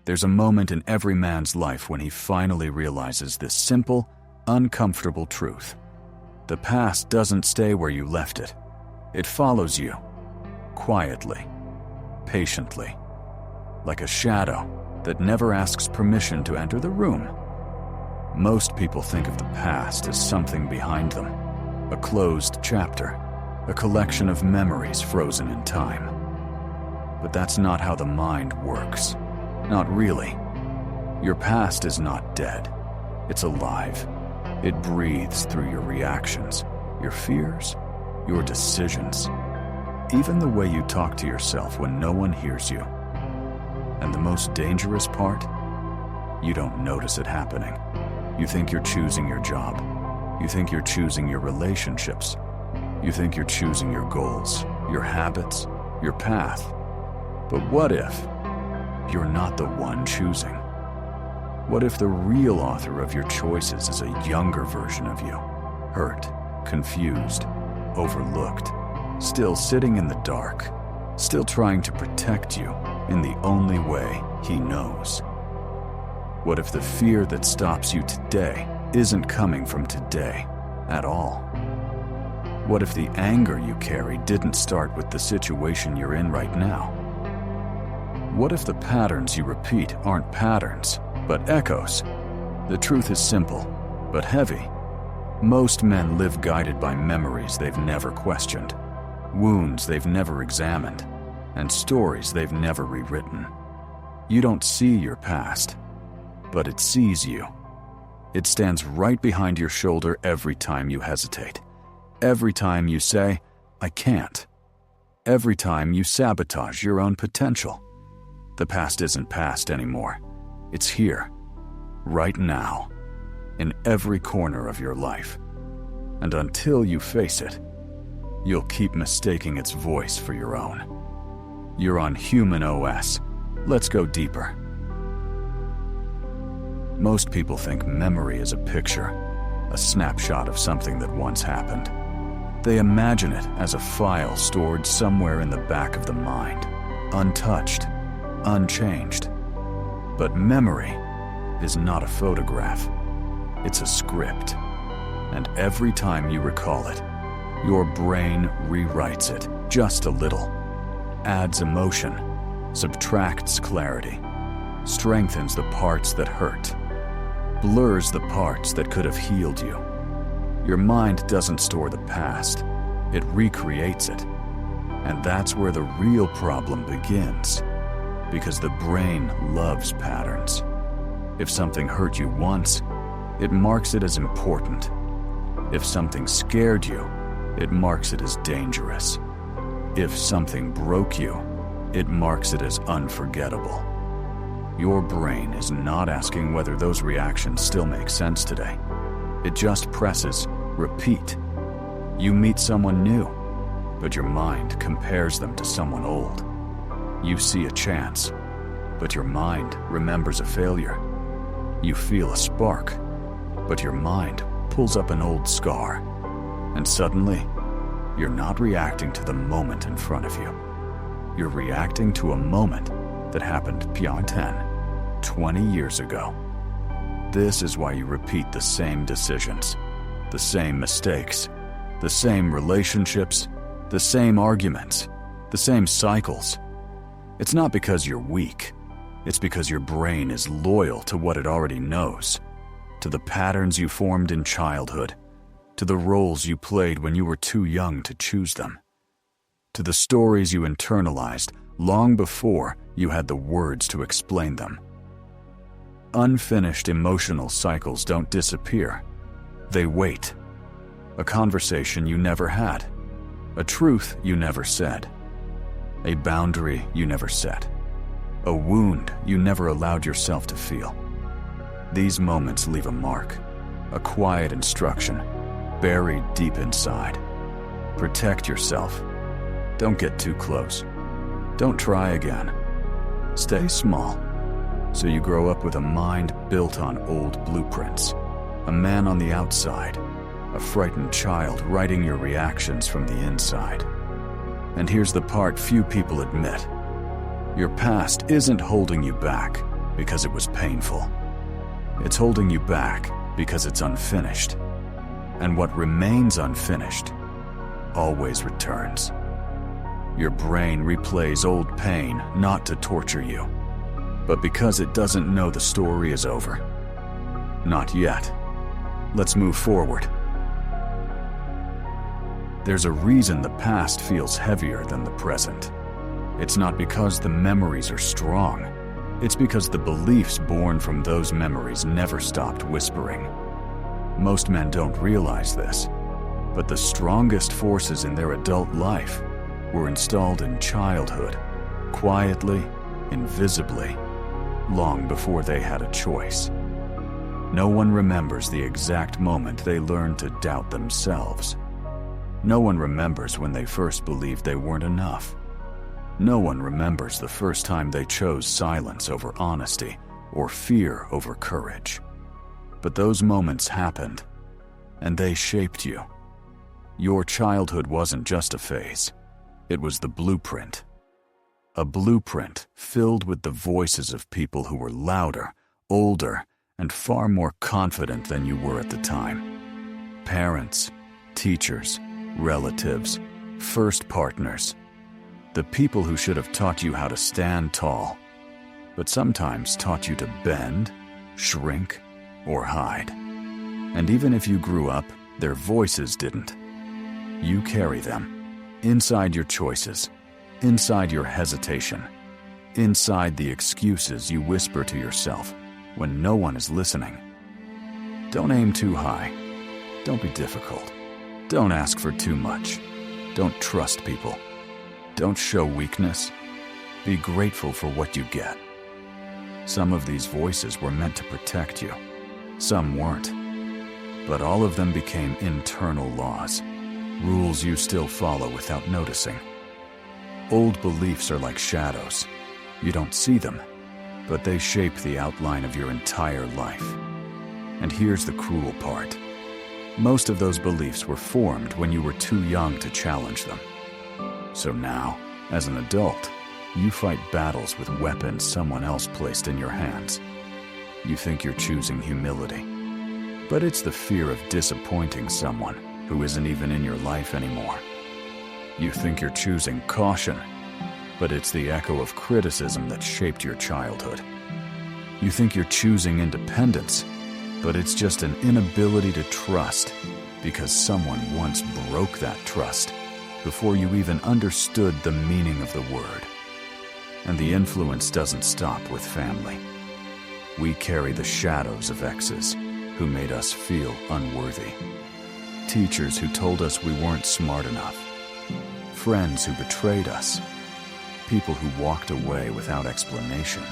There's a moment in every man's life when he finally realizes this simple, uncomfortable truth. The past doesn't stay where you left it. It follows you, quietly, patiently, like a shadow that never asks permission to enter the room. Most people think of the past as something behind them, a closed chapter, a collection of memories frozen in time. But that's not how the mind works. Not really. Your past is not dead. It's alive. It breathes through your reactions, your fears, your decisions, even the way you talk to yourself when no one hears you. And the most dangerous part? You don't notice it happening. You think you're choosing your job. You think you're choosing your relationships. You think you're choosing your goals, your habits, your path. But what if you're not the one choosing? What if the real author of your choices is a younger version of you? Hurt, confused, overlooked, still sitting in the dark, still trying to protect you in the only way he knows. What if the fear that stops you today isn't coming from today at all? What if the anger you carry didn't start with the situation you're in right now? What if the patterns you repeat aren't patterns, but echoes? The truth is simple, but heavy. Most men live guided by memories they've never questioned, wounds they've never examined, and stories they've never rewritten. You don't see your past, but it sees you. It stands right behind your shoulder every time you hesitate. Every time you say, "I can't." Every time you sabotage your own potential. The past isn't past anymore. It's here, right now, in every corner of your life. And until you face it, you'll keep mistaking its voice for your own. You're on Human OS. Let's go deeper. Most people think memory is a picture, a snapshot of something that once happened. They imagine it as a file stored somewhere in the back of the mind, untouched, unchanged. But memory is not a photograph. It's a script. And every time you recall it, your brain rewrites it just a little, adds emotion, subtracts clarity, strengthens the parts that hurt, blurs the parts that could have healed you. Your mind doesn't store the past, it recreates it. And that's where the real problem begins, because the brain loves patterns. If something hurt you once, it marks it as important. If something scared you, it marks it as dangerous. If something broke you, it marks it as unforgettable. Your brain is not asking whether those reactions still make sense today. It just presses repeat. You meet someone new, but your mind compares them to someone old. You see a chance, but your mind remembers a failure. You feel a spark, but your mind pulls up an old scar. And suddenly, you're not reacting to the moment in front of you. You're reacting to a moment that happened 20 years ago. This is why you repeat the same decisions, the same mistakes, the same relationships, the same arguments, the same cycles. It's not because you're weak. It's because your brain is loyal to what it already knows, to the patterns you formed in childhood, to the roles you played when you were too young to choose them, to the stories you internalized long before you had the words to explain them. Unfinished emotional cycles don't disappear. They wait. A conversation you never had. A truth you never said. A boundary you never set. A wound you never allowed yourself to feel. These moments leave a mark, a quiet instruction, buried deep inside. Protect yourself. Don't get too close. Don't try again. Stay small, so you grow up with a mind built on old blueprints. A man on the outside, a frightened child writing your reactions from the inside. And here's the part few people admit. Your past isn't holding you back. because it was painful. It's holding you back because it's unfinished. And what remains unfinished always returns. Your brain replays old pain not to torture you, but because it doesn't know the story is over. Not yet. Let's move forward. There's a reason the past feels heavier than the present. It's not because the memories are strong. It's because the beliefs born from those memories never stopped whispering. Most men don't realize this, but the strongest forces in their adult life were installed in childhood, quietly, invisibly, long before they had a choice. No one remembers the exact moment they learned to doubt themselves. No one remembers when they first believed they weren't enough. No one remembers the first time they chose silence over honesty or fear over courage. But those moments happened, and they shaped you. Your childhood wasn't just a phase. It was the blueprint. A blueprint filled with the voices of people who were louder, older, and far more confident than you were at the time. Parents, teachers, relatives, first partners. The people who should have taught you how to stand tall, but sometimes taught you to bend, shrink, or hide. And even if you grew up, their voices didn't. You carry them. Inside your choices, inside your hesitation, inside the excuses you whisper to yourself when no one is listening. Don't aim too high. Don't be difficult. Don't ask for too much. Don't trust people. Don't show weakness. Be grateful for what you get. Some of these voices were meant to protect you. Some weren't. But all of them became internal laws. Rules you still follow without noticing. Old beliefs are like shadows. You don't see them, but they shape the outline of your entire life. And here's the cruel part. Most of those beliefs were formed when you were too young to challenge them. So now, as an adult, you fight battles with weapons someone else placed in your hands. You think you're choosing humility, but it's the fear of disappointing someone who isn't even in your life anymore. You think you're choosing caution, but it's the echo of criticism that shaped your childhood. You think you're choosing independence, but it's just an inability to trust because someone once broke that trust before you even understood the meaning of the word. And the influence doesn't stop with family. We carry the shadows of exes who made us feel unworthy. Teachers who told us we weren't smart enough. Friends who betrayed us. People who walked away without explanation.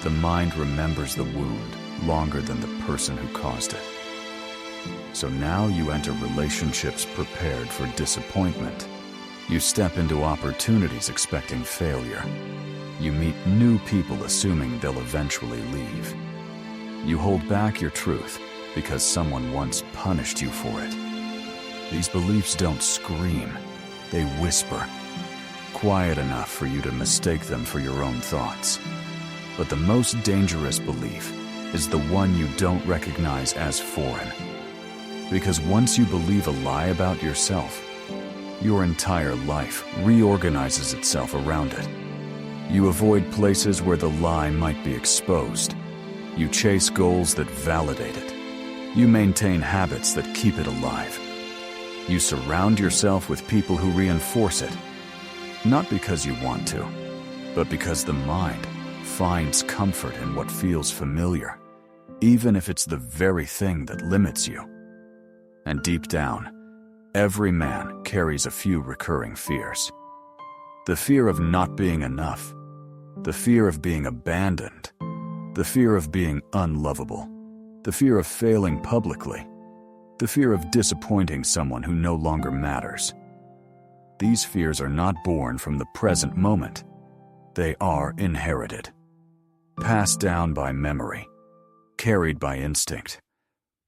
The mind remembers the wound longer than the person who caused it. So now you enter relationships prepared for disappointment. You step into opportunities expecting failure. You meet new people assuming they'll eventually leave. You hold back your truth because someone once punished you for it. These beliefs don't scream, they whisper, quiet enough for you to mistake them for your own thoughts. But the most dangerous belief is the one you don't recognize as foreign. Because once you believe a lie about yourself, your entire life reorganizes itself around it. You avoid places where the lie might be exposed. You chase goals that validate it. You maintain habits that keep it alive. You surround yourself with people who reinforce it, not because you want to, but because the mind finds comfort in what feels familiar, even if it's the very thing that limits you. And deep down, every man carries a few recurring fears. The fear of not being enough, the fear of being abandoned, the fear of being unlovable, the fear of failing publicly, the fear of disappointing someone who no longer matters. These fears are not born from the present moment. They are inherited, passed down by memory, carried by instinct,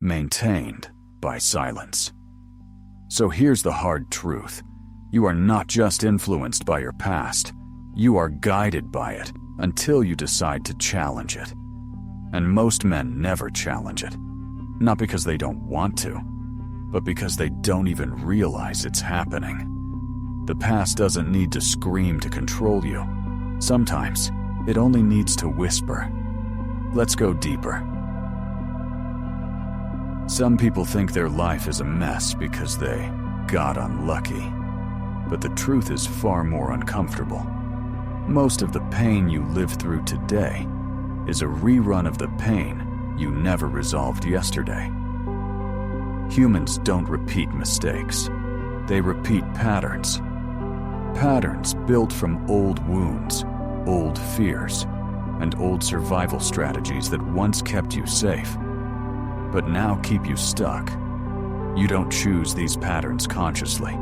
maintained by silence. So here's the hard truth. You are not just influenced by your past. You are guided by it until you decide to challenge it. And most men never challenge it. Not because they don't want to, but because they don't even realize it's happening. The past doesn't need to scream to control you. Sometimes, it only needs to whisper. Let's go deeper. Some people think their life is a mess because they got unlucky. But the truth is far more uncomfortable. Most of the pain you live through today is a rerun of the pain you never resolved yesterday. Humans don't repeat mistakes. They repeat patterns. Patterns built from old wounds, old fears, and old survival strategies that once kept you safe, but now keep you stuck. You don't choose these patterns consciously.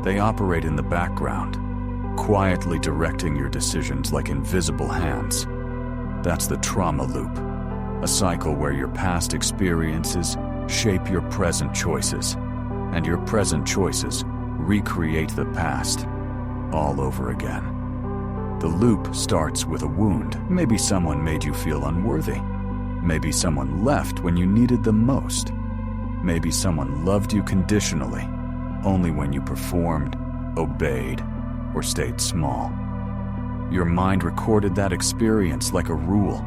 They operate in the background, quietly directing your decisions like invisible hands. That's the trauma loop, a cycle where your past experiences shape your present choices, and your present choices recreate the past all over again. The loop starts with a wound. Maybe someone made you feel unworthy. Maybe someone left when you needed them most. Maybe someone loved you conditionally, only when you performed, obeyed, or stayed small. Your mind recorded that experience like a rule.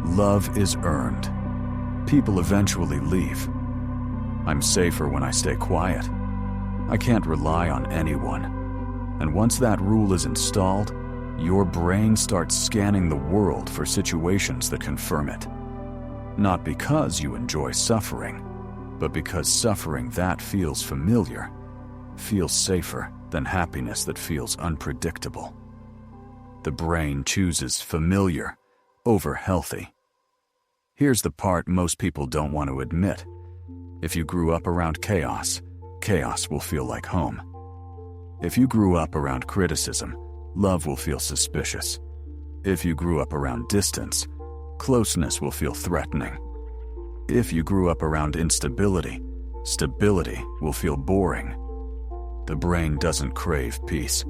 Love is earned. People eventually leave. I'm safer when I stay quiet. I can't rely on anyone. And once that rule is installed, your brain starts scanning the world for situations that confirm it. Not because you enjoy suffering, but because suffering that feels familiar, feels safer than happiness that feels unpredictable. The brain chooses familiar over healthy. Here's the part most people don't want to admit. If you grew up around chaos, chaos will feel like home. If you grew up around criticism, love will feel suspicious. If you grew up around distance, closeness will feel threatening. If you grew up around instability, stability will feel boring. The brain doesn't crave peace.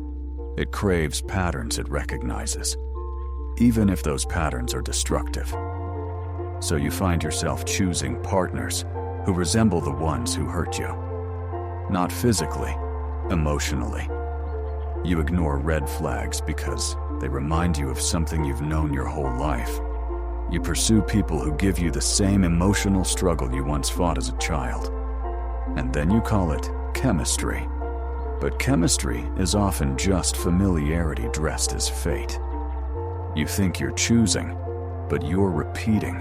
It craves patterns it recognizes, even if those patterns are destructive. So you find yourself choosing partners who resemble the ones who hurt you. Not physically, emotionally. You ignore red flags because they remind you of something you've known your whole life. You pursue people who give you the same emotional struggle you once fought as a child. And then you call it chemistry. But chemistry is often just familiarity dressed as fate. You think you're choosing, but you're repeating.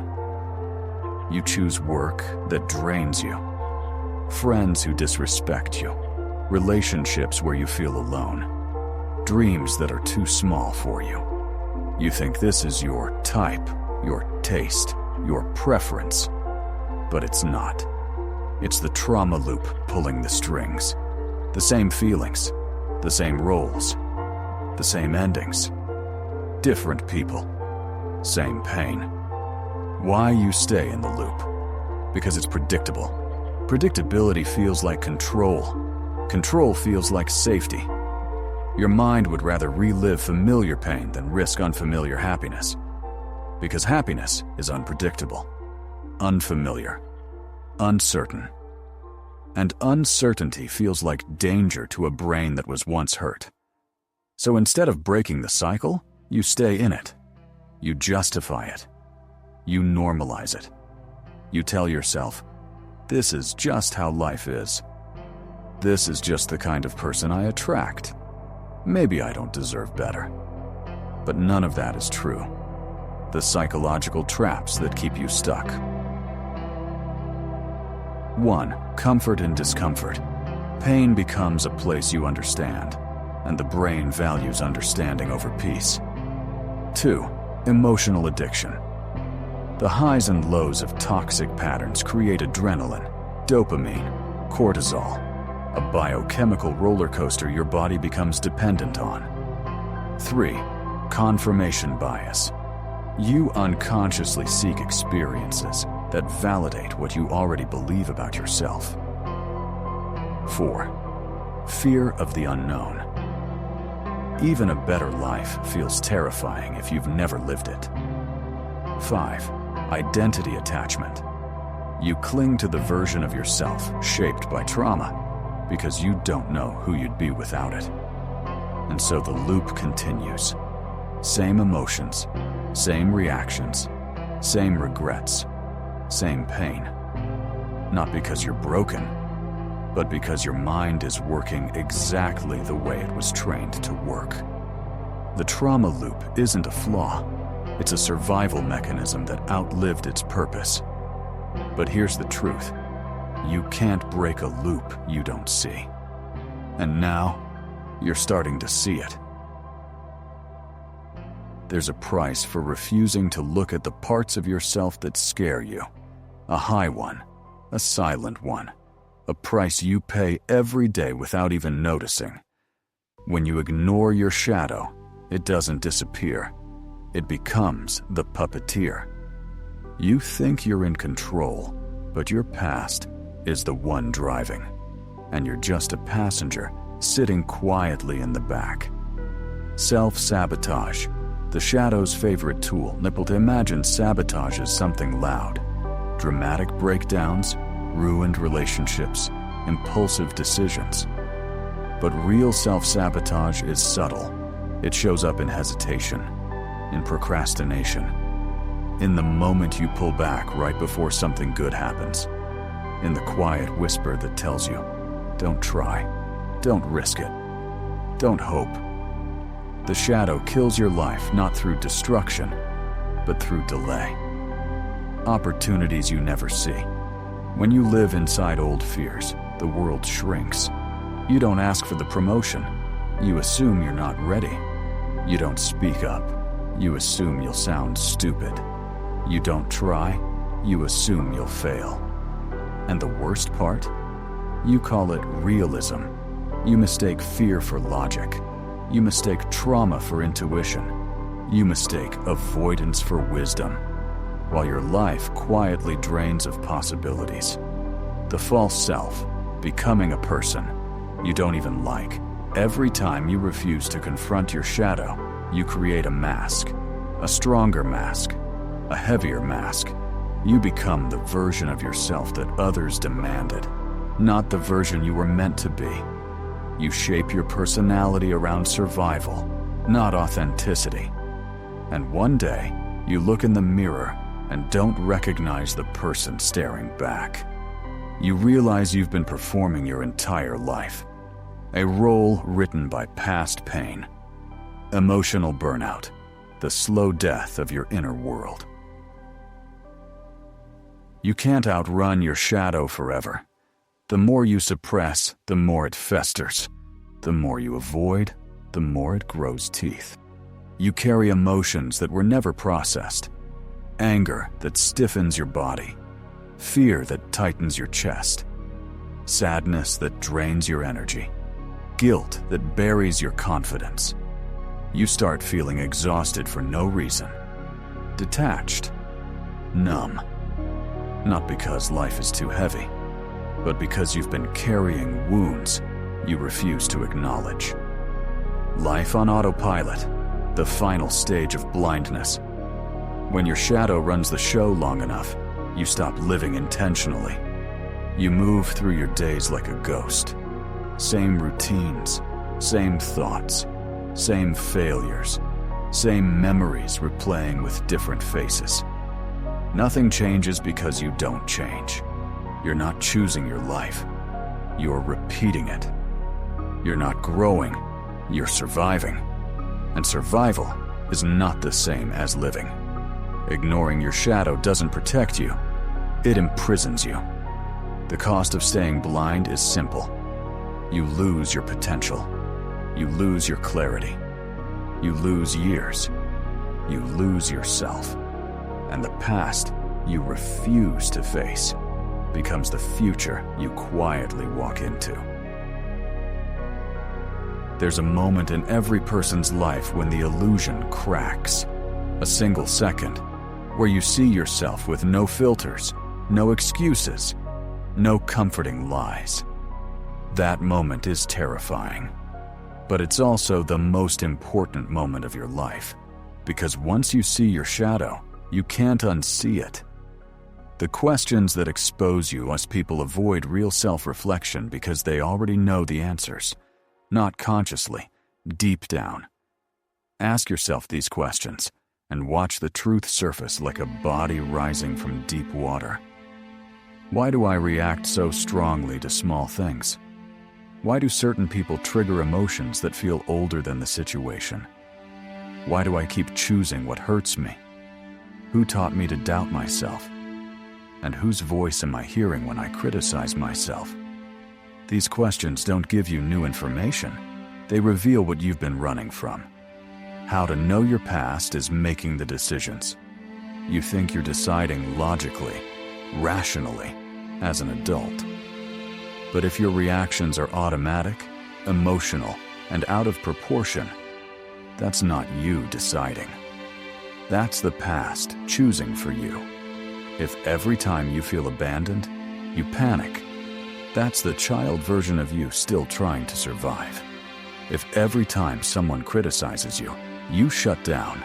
You choose work that drains you, friends who disrespect you, relationships where you feel alone, dreams that are too small for you. You think this is your type, your taste, your preference, but it's not. It's the trauma loop pulling the strings. The same feelings, the same roles, the same endings. Different people, same pain. Why you stay in the loop? Because it's predictable. Predictability feels like control. Control feels like safety. Your mind would rather relive familiar pain than risk unfamiliar happiness. Because happiness is unpredictable, unfamiliar, uncertain. And uncertainty feels like danger to a brain that was once hurt. So instead of breaking the cycle, you stay in it. You justify it. You normalize it. You tell yourself, this is just how life is. This is just the kind of person I attract. Maybe I don't deserve better. But none of that is true. The psychological traps that keep you stuck. 1. Comfort and discomfort. Pain becomes a place you understand, and the brain values understanding over peace. 2. Emotional addiction. The highs and lows of toxic patterns create adrenaline, dopamine, cortisol, a biochemical roller coaster your body becomes dependent on. 3. Confirmation bias. You unconsciously seek experiences that validate what you already believe about yourself. 4. Fear of the unknown. Even a better life feels terrifying if you've never lived it. 5. Identity attachment. You cling to the version of yourself shaped by trauma because you don't know who you'd be without it. And so the loop continues. Same emotions, same reactions, same regrets, same pain. Not because you're broken, but because your mind is working exactly the way it was trained to work. The trauma loop isn't a flaw. It's a survival mechanism that outlived its purpose. But here's the truth. You can't break a loop you don't see. And now, you're starting to see it. There's a price for refusing to look at the parts of yourself that scare you. A high one, a silent one. A price you pay every day without even noticing. When you ignore your shadow, it doesn't disappear. It becomes the puppeteer. You think you're in control, but your past is the one driving, and you're just a passenger sitting quietly in the back. Self-sabotage, the shadow's favorite tool. Nipple to imagine sabotage as something loud. Dramatic breakdowns, ruined relationships, impulsive decisions. But real self-sabotage is subtle. It shows up in hesitation, in procrastination, in the moment you pull back right before something good happens, in the quiet whisper that tells you, don't try, don't risk it, don't hope. The shadow kills your life not through destruction, but through delay. Opportunities you never see. When you live inside old fears, the world shrinks. You don't ask for the promotion. You assume you're not ready. You don't speak up. You assume you'll sound stupid. You don't try. You assume you'll fail. And the worst part? You call it realism. You mistake fear for logic. You mistake trauma for intuition. You mistake avoidance for wisdom, while your life quietly drains of possibilities. The false self, becoming a person you don't even like. Every time you refuse to confront your shadow, you create a mask, a stronger mask, a heavier mask. You become the version of yourself that others demanded, not the version you were meant to be. You shape your personality around survival, not authenticity. And one day, you look in the mirror and don't recognize the person staring back. You realize you've been performing your entire life. A role written by past pain. Emotional burnout, the slow death of your inner world. You can't outrun your shadow forever. The more you suppress, the more it festers. The more you avoid, the more it grows teeth. You carry emotions that were never processed. Anger that stiffens your body. Fear that tightens your chest. Sadness that drains your energy. Guilt that buries your confidence. You start feeling exhausted for no reason. Detached. Numb. Not because life is too heavy, but because you've been carrying wounds you refuse to acknowledge. Life on autopilot, the final stage of blindness. When your shadow runs the show long enough, you stop living intentionally. You move through your days like a ghost. Same routines, same thoughts, same failures, same memories replaying with different faces. Nothing changes because you don't change. You're not choosing your life. You're repeating it. You're not growing. You're surviving. And survival is not the same as living. Ignoring your shadow doesn't protect you. It imprisons you. The cost of staying blind is simple. You lose your potential. You lose your clarity. You lose years. You lose yourself. And the past you refuse to face becomes the future you quietly walk into. There's a moment in every person's life when the illusion cracks. A single second where you see yourself with no filters, no excuses, no comforting lies. That moment is terrifying. But it's also the most important moment of your life, because once you see your shadow, you can't unsee it. The questions that expose you as people avoid real self-reflection because they already know the answers, not consciously, deep down. Ask yourself these questions and watch the truth surface like a body rising from deep water. Why do I react so strongly to small things? Why do certain people trigger emotions that feel older than the situation? Why do I keep choosing what hurts me? Who taught me to doubt myself? And whose voice am I hearing when I criticize myself? These questions don't give you new information. They reveal what you've been running from. How to know your past is making the decisions. You think you're deciding logically, rationally, as an adult. But if your reactions are automatic, emotional, and out of proportion, that's not you deciding. That's the past choosing for you. If every time you feel abandoned, you panic, that's the child version of you still trying to survive. If every time someone criticizes you, you shut down,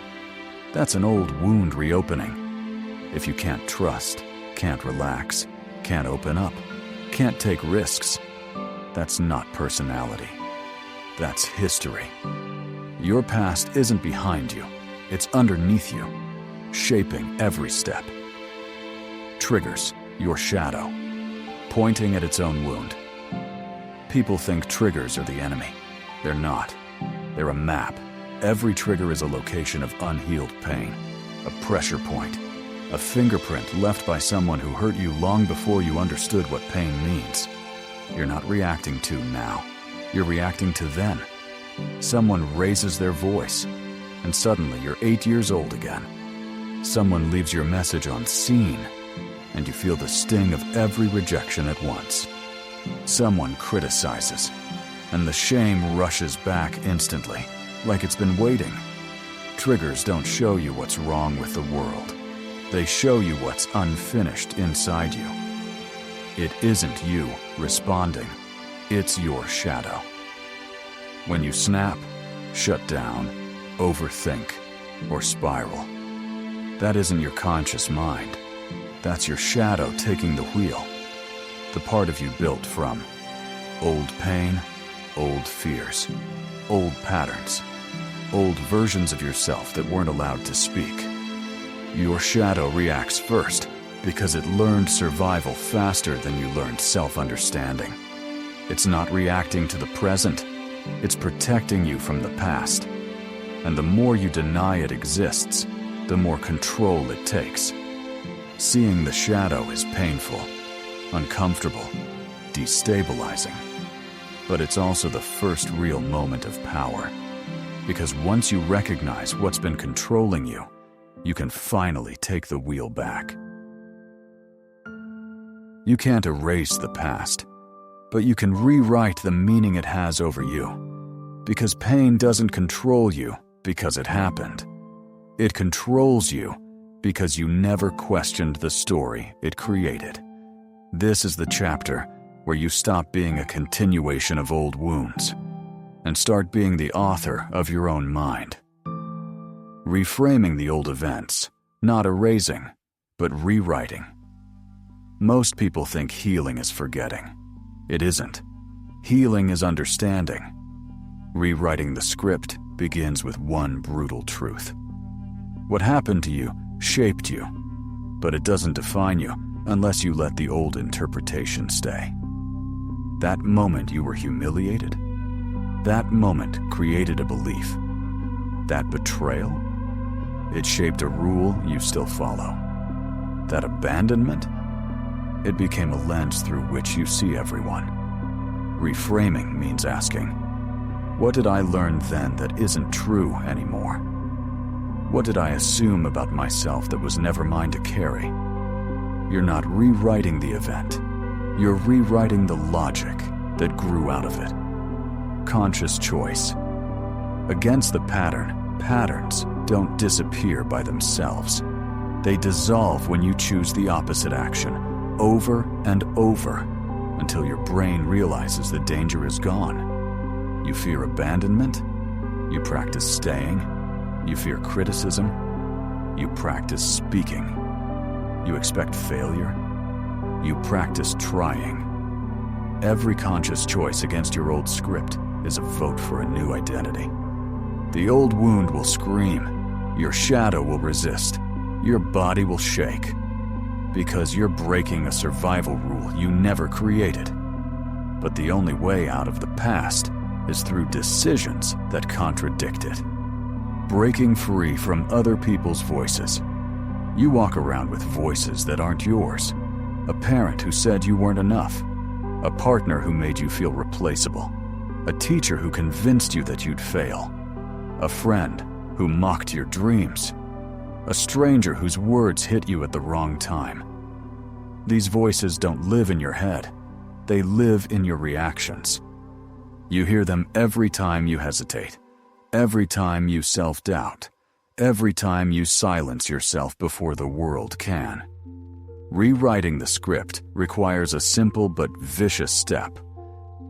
that's an old wound reopening. If you can't trust, can't relax, can't open up, can't take risks, that's not personality. That's history. Your past isn't behind you, it's underneath you, shaping every step. Triggers, your shadow, pointing at its own wound. People think triggers are the enemy. They're not. They're a map. Every trigger is a location of unhealed pain, a pressure point, a fingerprint left by someone who hurt you long before you understood what pain means. You're not reacting to now. You're reacting to then. Someone raises their voice, and suddenly you're 8 years old again. Someone leaves your message unseen, and you feel the sting of every rejection at once. Someone criticizes, and the shame rushes back instantly, like it's been waiting. Triggers don't show you what's wrong with the world. They show you what's unfinished inside you. It isn't you responding. It's your shadow. When you snap, shut down, overthink, or spiral, that isn't your conscious mind. That's your shadow taking the wheel. The part of you built from old pain, old fears, old patterns, old versions of yourself that weren't allowed to speak. Your shadow reacts first because it learned survival faster than you learned self-understanding. It's not reacting to the present, it's protecting you from the past. And the more you deny it exists, the more control it takes. Seeing the shadow is painful, uncomfortable, destabilizing. But it's also the first real moment of power. Because once you recognize what's been controlling you, you can finally take the wheel back. You can't erase the past, but you can rewrite the meaning it has over you. Because pain doesn't control you because it happened. It controls you because you never questioned the story it created. This is the chapter where you stop being a continuation of old wounds and start being the author of your own mind. Reframing the old events, not erasing, but rewriting. Most people think healing is forgetting. It isn't. Healing is understanding. Rewriting the script begins with one brutal truth. What happened to you shaped you, but it doesn't define you unless you let the old interpretation stay. That moment you were humiliated, that moment created a belief. That betrayal, it shaped a rule you still follow. That abandonment, it became a lens through which you see everyone. Reframing means asking, what did I learn then that isn't true anymore? What did I assume about myself that was never mine to carry? You're not rewriting the event. You're rewriting the logic that grew out of it. Conscious choice. Against the pattern, patterns don't disappear by themselves. They dissolve when you choose the opposite action, over and over, until your brain realizes the danger is gone. You fear abandonment? You practice staying. You fear criticism? You practice speaking. You expect failure? You practice trying. Every conscious choice against your old script is a vote for a new identity. The old wound will scream. Your shadow will resist. Your body will shake. Because you're breaking a survival rule you never created. But the only way out of the past is through decisions that contradict it. Breaking free from other people's voices. You walk around with voices that aren't yours. A parent who said you weren't enough. A partner who made you feel replaceable. A teacher who convinced you that you'd fail. A friend who mocked your dreams. A stranger whose words hit you at the wrong time. These voices don't live in your head. They live in your reactions. You hear them every time you hesitate, every time you self-doubt, every time you silence yourself before the world can. Rewriting the script requires a simple but vicious step.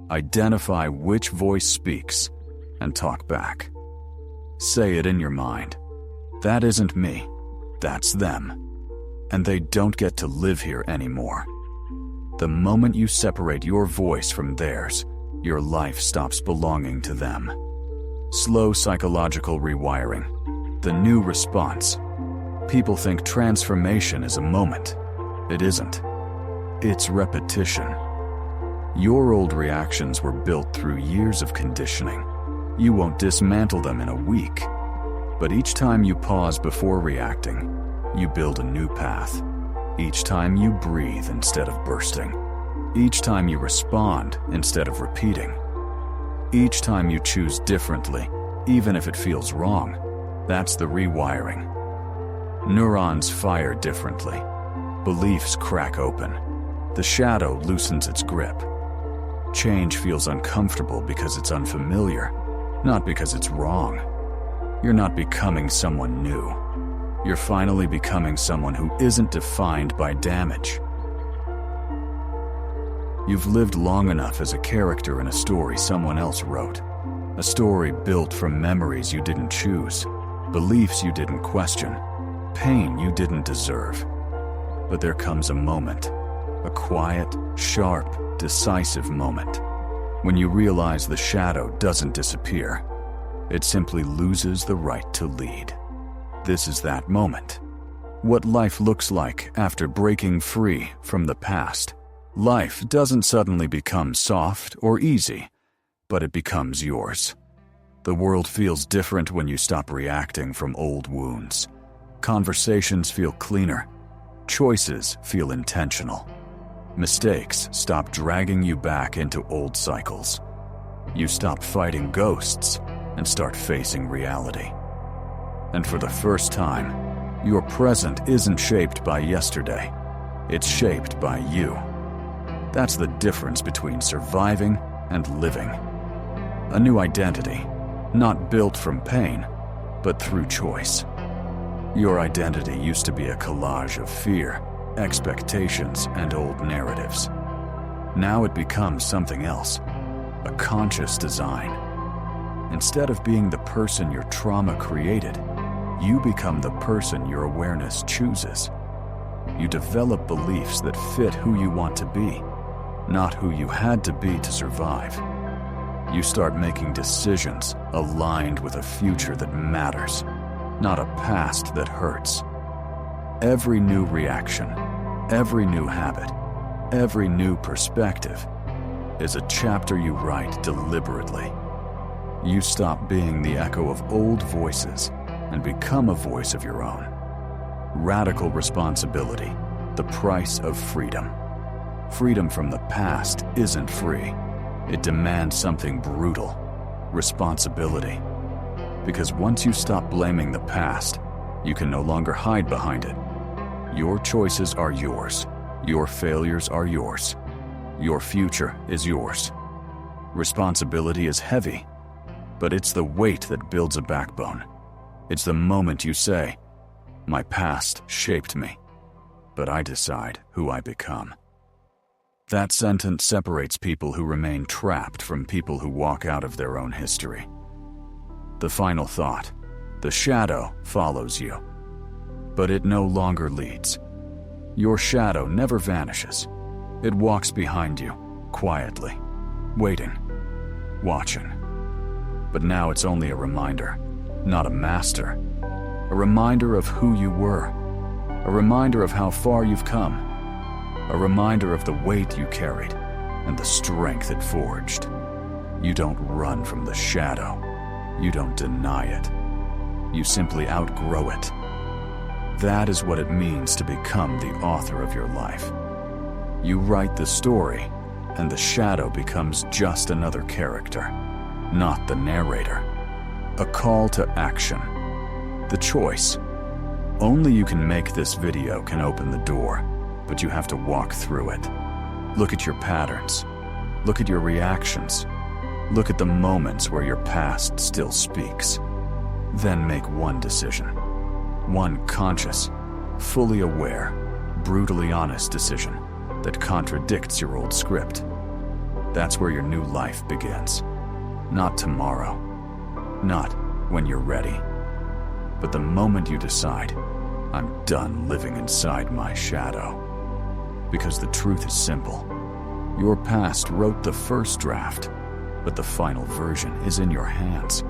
Identify which voice speaks and talk back. Say it in your mind. That isn't me, that's them. And they don't get to live here anymore. The moment you separate your voice from theirs, your life stops belonging to them. Slow psychological rewiring. The new response. People think transformation is a moment. It isn't. It's repetition. Your old reactions were built through years of conditioning. You won't dismantle them in a week. But each time you pause before reacting, you build a new path. Each time you breathe instead of bursting. Each time you respond instead of repeating. Each time you choose differently, even if it feels wrong, that's the rewiring. Neurons fire differently. Beliefs crack open. The shadow loosens its grip. Change feels uncomfortable because it's unfamiliar, not because it's wrong. You're not becoming someone new. You're finally becoming someone who isn't defined by damage. You've lived long enough as a character in a story someone else wrote. A story built from memories you didn't choose, beliefs you didn't question, pain you didn't deserve. But there comes a moment, a quiet, sharp, decisive moment, when you realize the shadow doesn't disappear. It simply loses the right to lead. This is that moment. What life looks like after breaking free from the past. Life doesn't suddenly become soft or easy, but it becomes yours. The world feels different when you stop reacting from old wounds. Conversations feel cleaner. Choices feel intentional. Mistakes stop dragging you back into old cycles. You stop fighting ghosts and start facing reality. And for the first time, your present isn't shaped by yesterday. It's shaped by you. That's the difference between surviving and living. A new identity, not built from pain, but through choice. Your identity used to be a collage of fear, expectations, and old narratives. Now it becomes something else, a conscious design. Instead of being the person your trauma created, you become the person your awareness chooses. You develop beliefs that fit who you want to be, not who you had to be to survive. You start making decisions aligned with a future that matters, not a past that hurts. Every new reaction, every new habit, every new perspective is a chapter you write deliberately. You stop being the echo of old voices and become a voice of your own. Radical responsibility, the price of freedom. Freedom from the past isn't free. It demands something brutal, responsibility. Because once you stop blaming the past, you can no longer hide behind it. Your choices are yours. Your failures are yours. Your future is yours. Responsibility is heavy, but it's the weight that builds a backbone. It's the moment you say, "My past shaped me, but I decide who I become." That sentence separates people who remain trapped from people who walk out of their own history. The final thought: the shadow follows you, but it no longer leads. Your shadow never vanishes. It walks behind you, quietly, waiting, watching. But now it's only a reminder, not a master. A reminder of who you were. A reminder of how far you've come. A reminder of the weight you carried and the strength it forged. You don't run from the shadow. You don't deny it. You simply outgrow it. That is what it means to become the author of your life. You write the story, and the shadow becomes just another character, not the narrator. A call to action. The choice. Only you can make this video can open the door, but you have to walk through it. Look at your patterns. Look at your reactions. Look at the moments where your past still speaks. Then make one decision. One conscious, fully aware, brutally honest decision that contradicts your old script. That's where your new life begins. Not tomorrow. Not when you're ready. But the moment you decide, I'm done living inside my shadow. Because the truth is simple. Your past wrote the first draft, but the final version is in your hands.